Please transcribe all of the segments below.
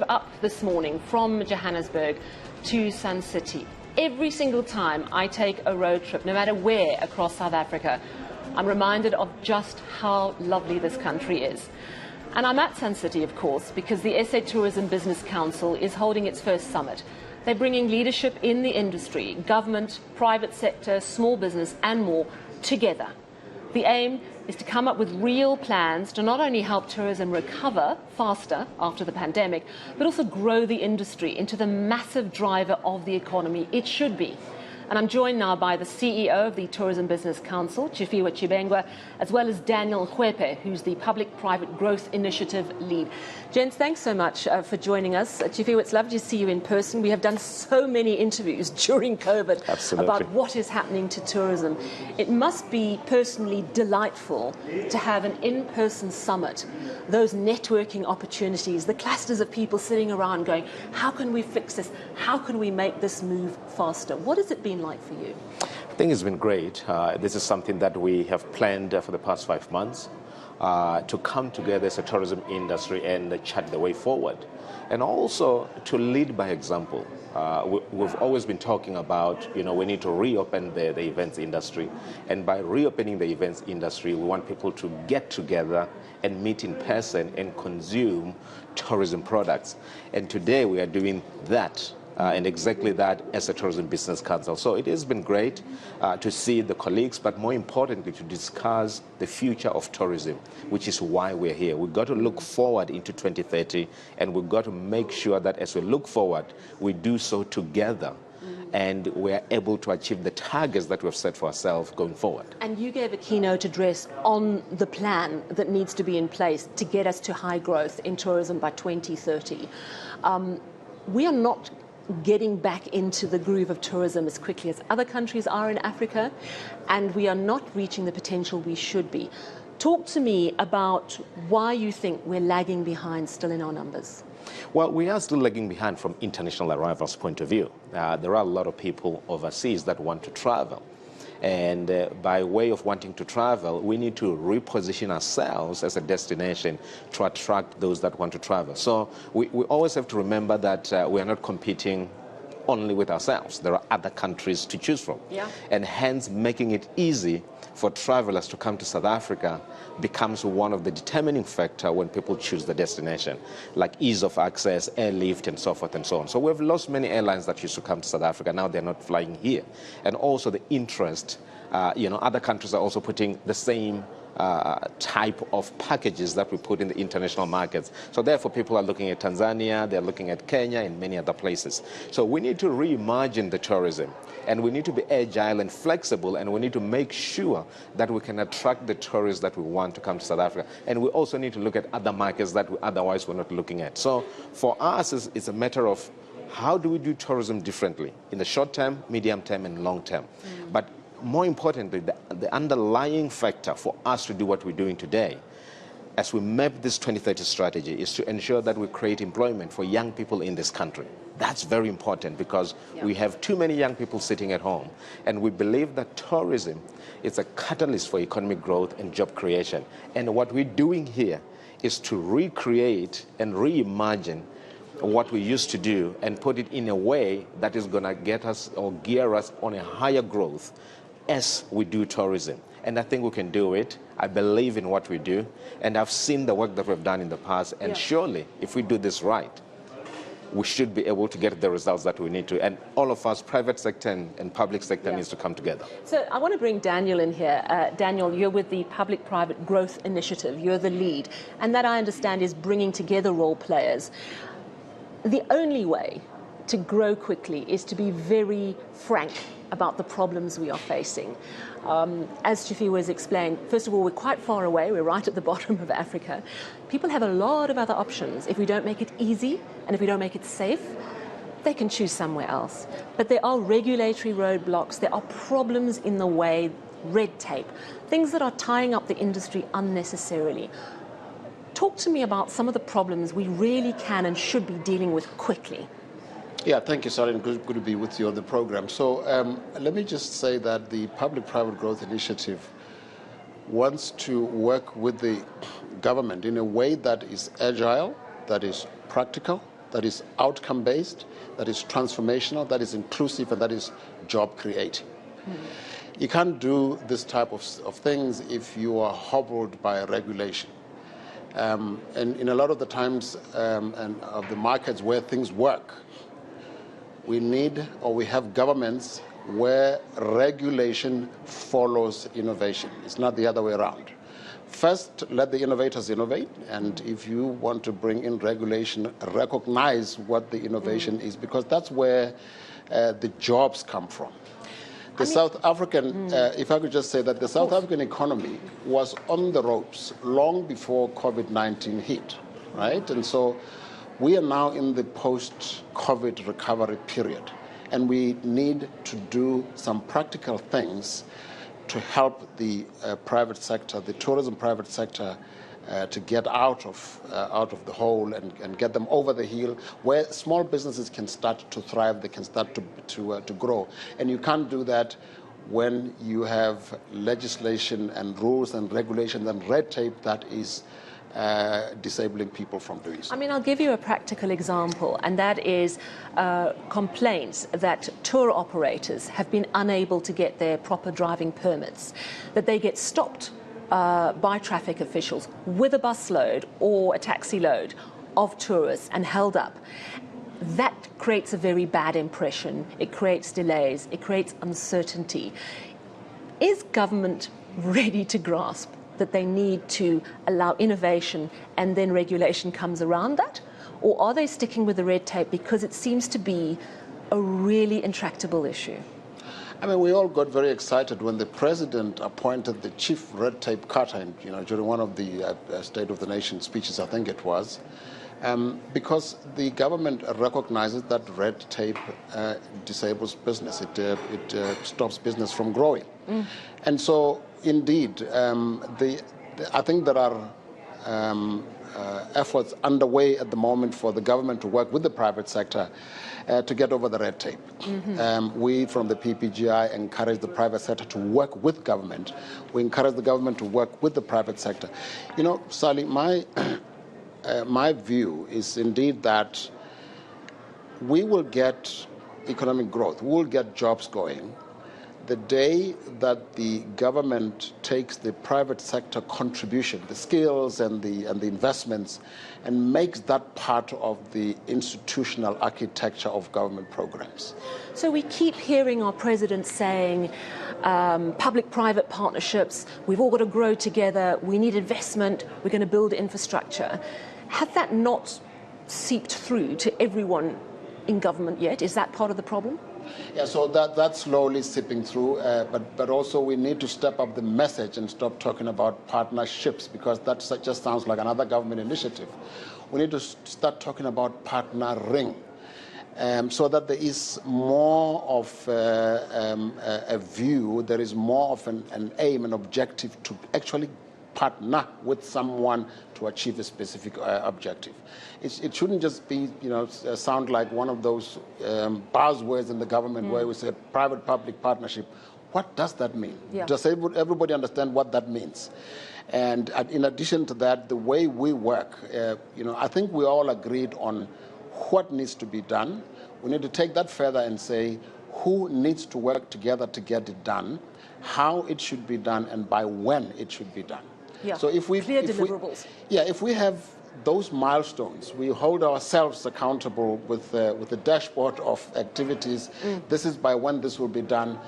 drove up this morning from Johannesburg to Sun City. Every single time I take a road trip, no matter where across South Africa, I'm reminded of just how lovely this country is. And I'm at Sun City, of course, because the SA Tourism Business Council is holding its first summit. They're bringing leadership in the industry, government, private sector, small business and more together. The aim is to come up with real plans to not only help tourism recover faster after the pandemic, but also grow the industry into the massive driver of the economy it should be. And I'm joined now by the CEO of the Tourism Business Council, Tshivengwa, as well as Daniel Ngwepe, who's the Public-Private Growth Initiative lead. Gents, thanks so much for joining us. Tshifhiwa, it's lovely to see you in person. We have done so many interviews during COVID about what is happening to tourism. It must be personally delightful to have an in-person summit, those networking opportunities, the clusters of people sitting around going, how can we fix this? How can we make this move faster? What has it been like for you? I think it's been great. This is something that we have planned for the past 5 months to come together as a tourism industry and chart the way forward. And also to lead by example. We've always been talking about, we need to reopen the events industry. And by reopening the events industry, we want people to get together and meet in person and consume tourism products. And today we are doing that. And exactly that as a Tourism Business Council. So it has been great to see the colleagues, but more importantly to discuss the future of tourism, which is why we're here. We've got to look forward into 2030, and we've got to make sure that as we look forward, we do so together. And we're able to achieve the targets that we've set for ourselves going forward. And you gave a keynote address on the plan that needs to be in place to get us to high growth in tourism by 2030. We are not getting back into the groove of tourism as quickly as other countries are in Africa, and we are not reaching the potential we should be. Talk to me about why you think we're lagging behind still in our numbers. Well, we are still lagging behind from international arrivals point of view. There are a lot of people overseas that want to travel. And by way of wanting to travel, we need to reposition ourselves as a destination to attract those that want to travel. So we always have to remember that we are not competing only with ourselves. There are other countries to choose from. Yeah. And hence making it easy for travelers to come to South Africa becomes one of the determining factors when people choose the destination, like ease of access, airlift, and so forth and so on. So we've lost many airlines that used to come to South Africa. Now they're not flying here. And also the interest, other countries are also putting the same type of packages that we put in the international markets. So therefore people are looking at Tanzania, they're looking at Kenya and many other places. So we need to reimagine the tourism, and we need to be agile and flexible, and we need to make sure that we can attract the tourists that we want to come to South Africa. And we also need to look at other markets that we otherwise we're not looking at. So for us, it's a matter of how do we do tourism differently in the short term, medium term and long term. But more importantly, the underlying factor for us to do what we're doing today, as we map this 2030 strategy, is to ensure that we create employment for young people in this country. That's very important because we have too many young people sitting at home. And we believe that tourism is a catalyst for economic growth and job creation. And what we're doing here is to recreate and reimagine what we used to do and put it in a way that is going to get us or gear us on a higher growth as we do tourism. And I think we can do it. I believe in what we do, and I've seen the work that we've done in the past, and surely if we do this right, we should be able to get the results that we need to. And all of us, private sector and public sector, needs to come together. So I want to bring Daniel in here. Daniel, you're with the Public-Private Growth Initiative. You're the lead. And that, I understand, is bringing together role players. The only way to grow quickly is to be very frank about the problems we are facing. As Tshifhiwa has explained, first of all, we're quite far away. We're right at the bottom of Africa. People have a lot of other options. If we don't make it easy and if we don't make it safe, they can choose somewhere else. But there are regulatory roadblocks. There are problems in the way, red tape, things that are tying up the industry unnecessarily. Talk to me about some of the problems we really can and should be dealing with quickly. Yeah, thank you, Sally, and good to be with you on the program. So let me just say that the Public-Private Growth Initiative wants to work with the government in a way that is agile, that is practical, that is outcome-based, that is transformational, that is inclusive, and that is job-creating. You can't do this type of things if you are hobbled by a regulation. And in a lot of the times and of the markets where things work, we have governments where regulation follows innovation. It's not the other way around. First, let the innovators innovate, and if you want to bring in regulation, recognize what the innovation is, because that's where the jobs come from. The South African, if I could just say that the South African economy was on the ropes long before COVID-19 hit, right? And so we are now in the post-COVID recovery period, and we need to do some practical things to help the private sector, the tourism private sector, to get out of the hole and get them over the hill, where small businesses can start to thrive, they can start to grow. And you can't do that when you have legislation and rules and regulations and red tape that is disabling people from doing so. I mean, I'll give you a practical example, and that is complaints that tour operators have been unable to get their proper driving permits, that they get stopped by traffic officials with a busload or a taxi load of tourists and held up. That creates a very bad impression. It creates delays. It creates uncertainty. Is government ready to grasp that they need to allow innovation and then regulation comes around that? Or are they sticking with the red tape because it seems to be a really intractable issue? I mean, we all got very excited when the president appointed the chief red tape cutter, during one of the State of the Nation speeches, I think it was, because the government recognizes that red tape disables business. It stops business from growing. And so, indeed, I think there are efforts underway at the moment for the government to work with the private sector to get over the red tape. We from the PPGI encourage the private sector to work with government. We encourage the government to work with the private sector. Sally, my view is indeed that we will get economic growth, we will get jobs going the day that the government takes the private sector contribution, the skills and the investments, and makes that part of the institutional architecture of government programs. So we keep hearing our president saying public-private partnerships, we've all got to grow together, we need investment, we're going to build infrastructure. Has that not seeped through to everyone in government yet? Is that part of the problem? Yeah, so that's slowly seeping through, but also we need to step up the message and stop talking about partnerships, because that just sounds like another government initiative. We need to start talking about partnering, so that there is more of a view, there is more of an aim, an objective to actually partner with someone to achieve a specific objective. It shouldn't just be, sound like one of those buzzwords in the government where we say private-public partnership. What does that mean? Yeah. Does everybody understand what that means? And in addition to that, the way we work, I think we all agreed on what needs to be done. We need to take that further and say who needs to work together to get it done, how it should be done, and by when it should be done. Yeah. So if we deliverables. If we have those milestones, we hold ourselves accountable with the dashboard of activities. This is by when this will be done.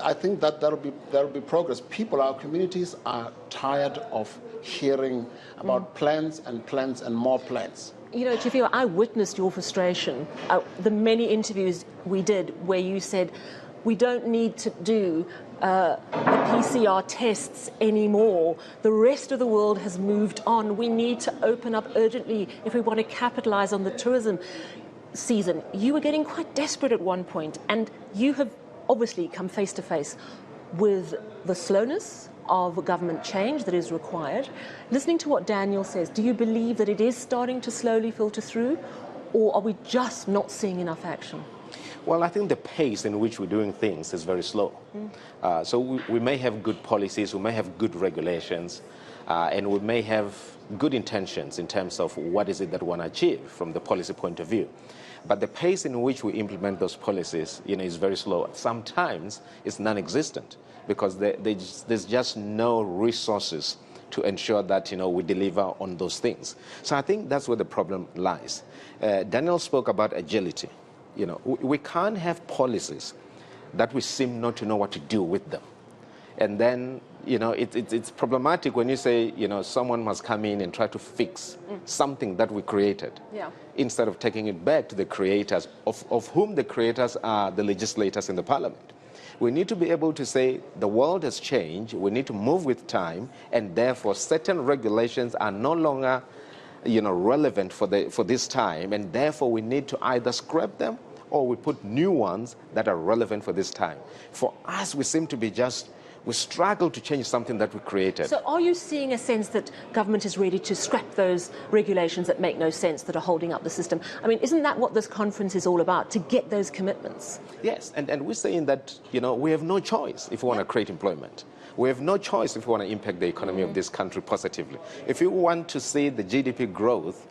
I think that'll be progress. People, our communities are tired of hearing about plans and more plans. Tshifhiwa, I witnessed your frustration. The many interviews we did where you said, we don't need to do the PCR tests anymore. The rest of the world has moved on. We need to open up urgently if we want to capitalize on the tourism season. You were getting quite desperate at one point, and you have obviously come face to face with the slowness of government change that is required. Listening to what Daniel says, do you believe that it is starting to slowly filter through, or are we just not seeing enough action? Well, I think the pace in which we're doing things is very slow. So we may have good policies, we may have good regulations, And we may have good intentions in terms of what is it that we want to achieve from the policy point of view. But the pace in which we implement those policies, is very slow. Sometimes it's non-existent because there's just no resources to ensure that, we deliver on those things. So I think that's where the problem lies. Daniel spoke about agility. We can't have policies that we seem not to know what to do with them. And then, it's problematic when you say, someone must come in and try to fix something that we created, instead of taking it back to the creators, of whom the creators are the legislators in the parliament. We need to be able to say the world has changed, we need to move with time, and therefore certain regulations are no longer, relevant for this time, and therefore we need to either scrap them or we put new ones that are relevant for this time. For us, we seem to be we struggle to change something that we created. So are you seeing a sense that government is ready to scrap those regulations that make no sense, that are holding up the system? I mean, isn't that what this conference is all about, to get those commitments? Yes, and we're saying that, we have no choice if we want to create employment. We have no choice if we want to impact the economy of this country positively. If you want to see the GDP growth,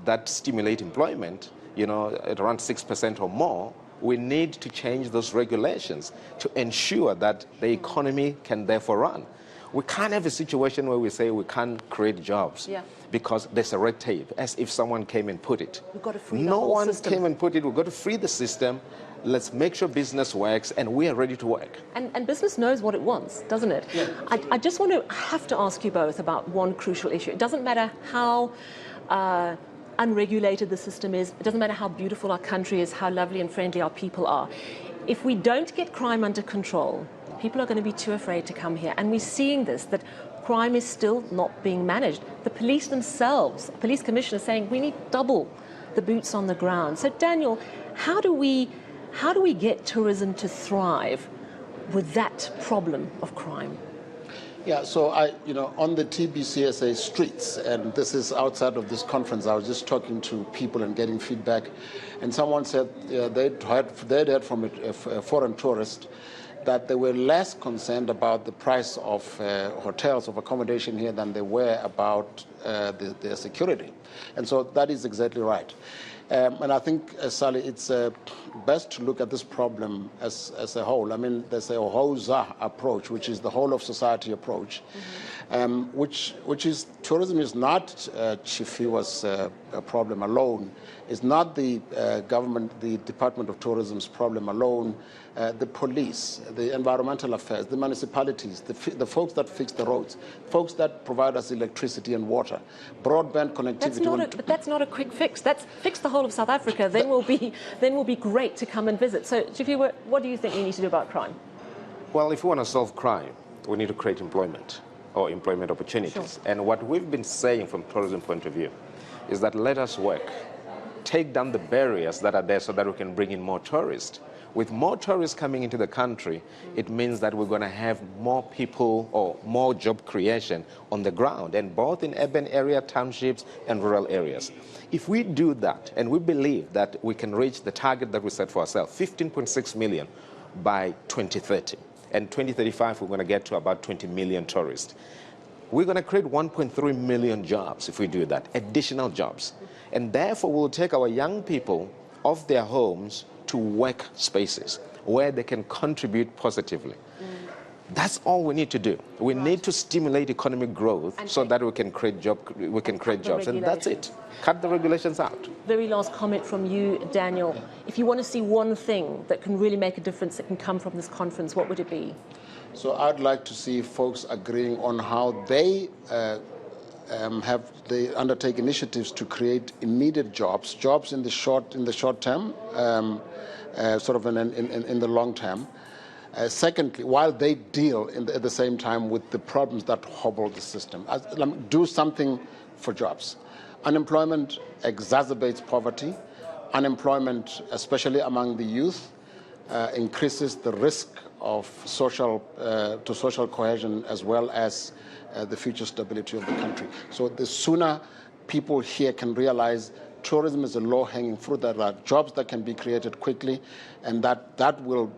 that stimulate employment, at around 6% or more, we need to change those regulations to ensure that the economy can therefore run. We can't have a situation where we say we can't create jobs because there's a red tape, as if someone came and put it. We've got to free the No whole one system. came and put it. We've got to free the system. Let's make sure business works, and we are ready to work. And business knows what it wants, doesn't it? Yeah. I have to ask you both about one crucial issue. It doesn't matter how unregulated the system is. It doesn't matter how beautiful our country is, how lovely and friendly our people are. If we don't get crime under control, people are going to be too afraid to come here. And we're seeing this, that crime is still not being managed. The police themselves, police commissioner, saying we need double the boots on the ground. So Daniel, how do we get tourism to thrive with that problem of crime? Yeah, so on the TBCSA streets, and this is outside of this conference, I was just talking to people and getting feedback, and someone said they'd heard from a foreign tourist that they were less concerned about the price of hotels, of accommodation here, than they were about their security. And so that is exactly right. And I think, Sally, it's best to look at this problem as a whole. I mean, there's a Hoza approach, which is the whole of society approach, which is tourism is not Tshifhiwa's problem alone. It's not the government, the Department of Tourism's problem alone. The police, the environmental affairs, the municipalities, the folks that fix the roads, folks that provide us electricity and water, broadband connectivity. But that's not a quick fix. That's fix the whole of South Africa. Then we'll be great to come and visit. So, Tshifhiwa, what do you think we need to do about crime? Well, if we want to solve crime, we need to create employment or employment opportunities. Sure. And what we've been saying from tourism point of view is that let us work, take down the barriers that are there so that we can bring in more tourists. With more tourists coming into the country, it means that we're going to have more people or more job creation on the ground, and both in urban area, townships, and rural areas. If we do that, and we believe that we can reach the target that we set for ourselves, 15.6 million by 2030, and 2035 we're going to get to about 20 million tourists. We're going to create 1.3 million jobs if we do that, additional jobs. And therefore we'll take our young people off their homes to work spaces where they can contribute positively. That's all we need to do. We need to stimulate economic growth so that we can create jobs, and that's it. Cut the regulations out. Very last comment from you, Daniel. If you want to see one thing that can really make a difference that can come from this conference, what would it be? So I'd like to see folks agreeing on how they undertake initiatives to create immediate jobs in the short term, sort of in the long term. Secondly, while they deal at the same time with the problems that hobble the system, do something for jobs. Unemployment exacerbates poverty. Unemployment, especially among the youth, increases the risk of social cohesion as well as the future stability of the country. So the sooner people here can realize tourism is a low-hanging fruit. There are jobs that can be created quickly, and that will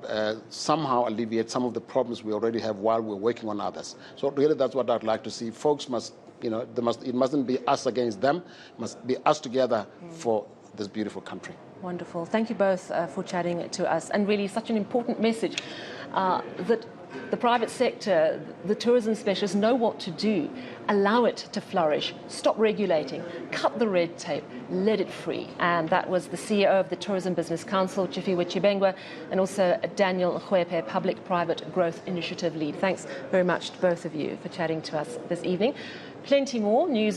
somehow alleviate some of the problems we already have while we're working on others. So really, that's what I'd like to see. Folks must, it mustn't be us against them. It must be us together for this beautiful country. Wonderful. Thank you both for chatting to us, and really such an important message that the private sector, the tourism specialists know what to do. Allow it to flourish. Stop regulating. Cut the red tape. Let it free. And that was the CEO of the Tourism Business Council, Tshivengwa, and also Daniel Ngwepe, Public-Private Growth Initiative Lead. Thanks very much to both of you for chatting to us this evening. Plenty more news of